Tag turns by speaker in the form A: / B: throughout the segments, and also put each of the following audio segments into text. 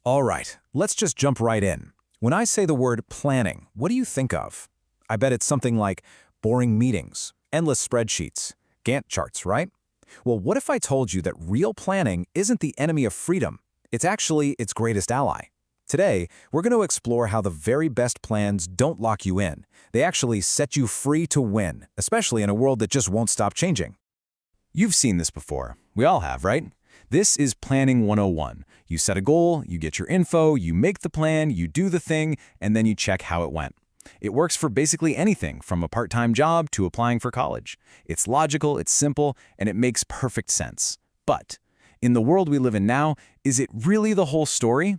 A: All right, let's just jump right in. When I say the word planning, what do you think of? I bet it's something like boring meetings, endless spreadsheets, Gantt charts, right? Well, what if I told you that real planning isn't the enemy of freedom? It's actually its greatest ally. Today, we're going to explore how the very best plans don't lock you in. They actually set you free to win, especially in a world that just won't stop changing. You've seen this before. We all have, right? This is Planning 101. You set a goal, you get your info, you make the plan, you do the thing, and then you check how it went. It works for basically anything from a part-time job to applying for college. It's logical, it's simple, and it makes perfect sense. But in the world we live in now, is it really the whole story?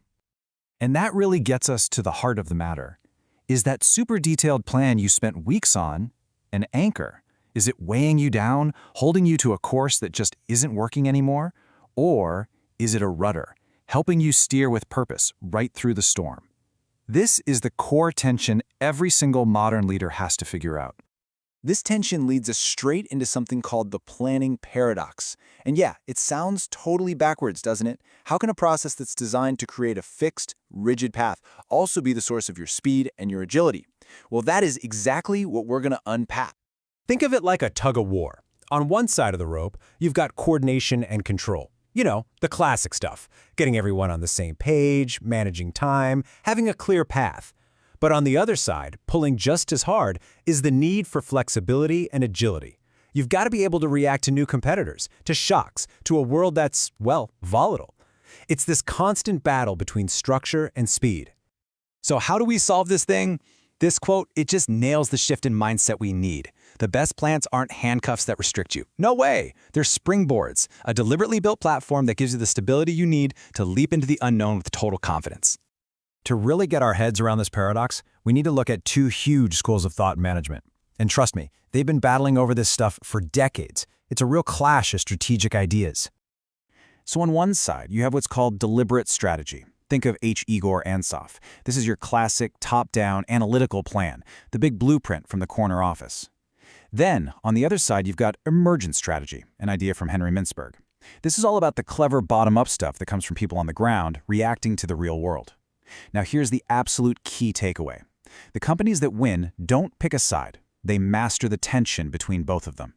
A: And that really gets us to the heart of the matter. Is that super detailed plan you spent weeks on an anchor? Is it weighing you down, holding you to a course that just isn't working anymore? Or is it a rudder, helping you steer with purpose right through the storm? This is the core tension every single modern leader has to figure out. This tension leads us straight into something called the planning paradox. And yeah, it sounds totally backwards, doesn't it? How can a process that's designed to create a fixed, rigid path also be the source of your speed and your agility? Well, that is exactly what we're going to unpack.
B: Think of it like a tug-of-war. On one side of the rope, you've got coordination and control. You know, the classic stuff, getting everyone on the same page, managing time, having a clear path. But on the other side, pulling just as hard, is the need for flexibility and agility. You've got to be able to react to new competitors, to shocks, to a world that's, well, volatile. It's this constant battle between structure and speed.
A: So how do we solve this thing? This quote, it just nails the shift in mindset we need. The best plans aren't handcuffs that restrict you. No way! They're springboards, a deliberately built platform that gives you the stability you need to leap into the unknown with total confidence. To really get our heads around this paradox, we need to look at two huge schools of thought in management. And trust me, they've been battling over this stuff for decades. It's a real clash of strategic ideas. So on one side, you have what's called deliberate strategy. Think of H. Igor Ansoff. This is your classic top-down analytical plan, the big blueprint from the corner office. Then, on the other side, you've got emergent strategy, an idea from Henry Mintzberg. This is all about the clever bottom-up stuff that comes from people on the ground reacting to the real world. Now here's the absolute key takeaway. The companies that win don't pick a side. They master the tension between both of them.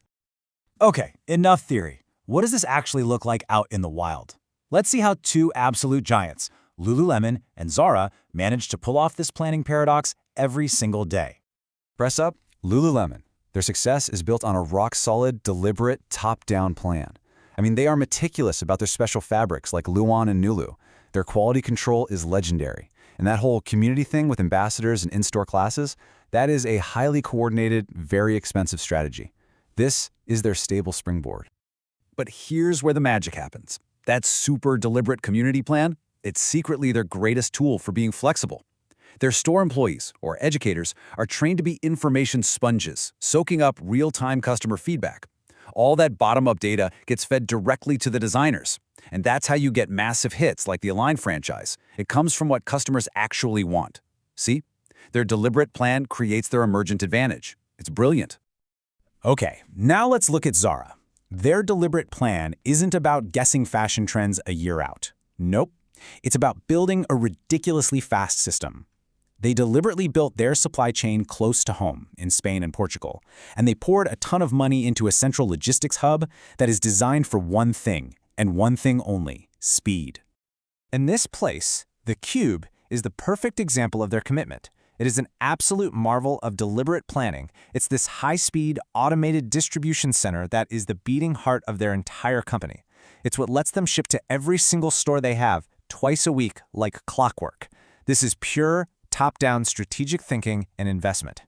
A: Okay, enough theory. What does this actually look like out in the wild? Let's see how two absolute giants, Lululemon and Zara, manage to pull off this planning paradox every single day. Press up, Lululemon. Their success is built on a rock-solid, deliberate, top-down plan. I mean, they are meticulous about their special fabrics like Luon and Nulu. Their quality control is legendary. And that whole community thing with ambassadors and in-store classes, that is a highly coordinated, very expensive strategy. This is their stable springboard. But here's where the magic happens. That super deliberate community plan, it's secretly their greatest tool for being flexible. Their store employees, or educators, are trained to be information sponges, soaking up real-time customer feedback. All that bottom-up data gets fed directly to the designers. And that's how you get massive hits like the Align franchise. It comes from what customers actually want. See? Their deliberate plan creates their emergent advantage. It's brilliant. Okay, now let's look at Zara. Their deliberate plan isn't about guessing fashion trends a year out. Nope. It's about building a ridiculously fast system. They deliberately built their supply chain close to home in Spain and Portugal, and they poured a ton of money into a central logistics hub that is designed for one thing, and one thing only: speed. And this place, the Cube, is the perfect example of their commitment. It is an absolute marvel of deliberate planning. It's this high-speed, automated distribution center that is the beating heart of their entire company. It's what lets them ship to every single store they have, twice a week, like clockwork. This is pure, top-down strategic thinking and investment.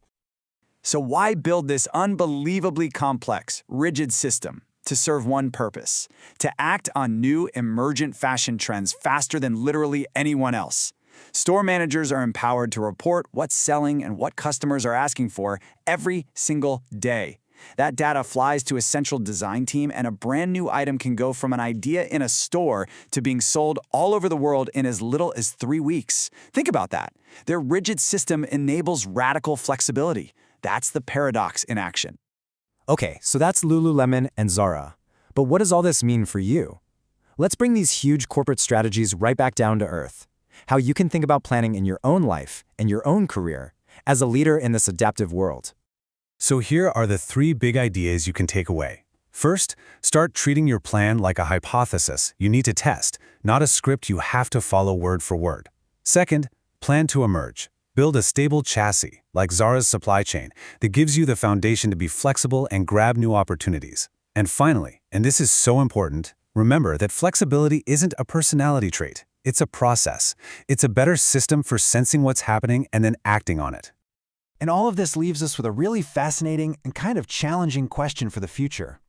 A: So why build this unbelievably complex, rigid system? To serve one purpose: to act on new emergent fashion trends faster than literally anyone else. Store managers are empowered to report what's selling and what customers are asking for every single day. That data flies to a central design team, and a brand new item can go from an idea in a store to being sold all over the world in as little as 3 weeks. Think about that. Their rigid system enables radical flexibility. That's the paradox in action. Okay, so that's Lululemon and Zara. But what does all this mean for you? Let's bring these huge corporate strategies right back down to earth.
C: how you can think about planning in your own life and your own career as a leader in this adaptive world.
A: So here are the 3 big ideas you can take away. First, start treating your plan like a hypothesis you need to test, not a script you have to follow word for word. Second, plan to emerge. Build a stable chassis, like Zara's supply chain, that gives you the foundation to be flexible and grab new opportunities. And finally, and this is so important, remember that flexibility isn't a personality trait. It's a process. It's a better system for sensing what's happening and then acting on it.
C: And all of this leaves us with a really fascinating and kind of challenging question for the future.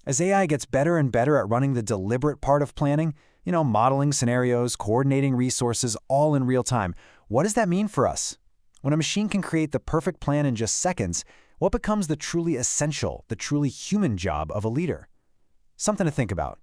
C: As AI gets better and better at running the deliberate part of planning, modeling scenarios, coordinating resources, all in real time, what does that mean for us? When a machine can create the perfect plan in just seconds, what becomes the truly essential, the truly human job of a leader? Something to think about.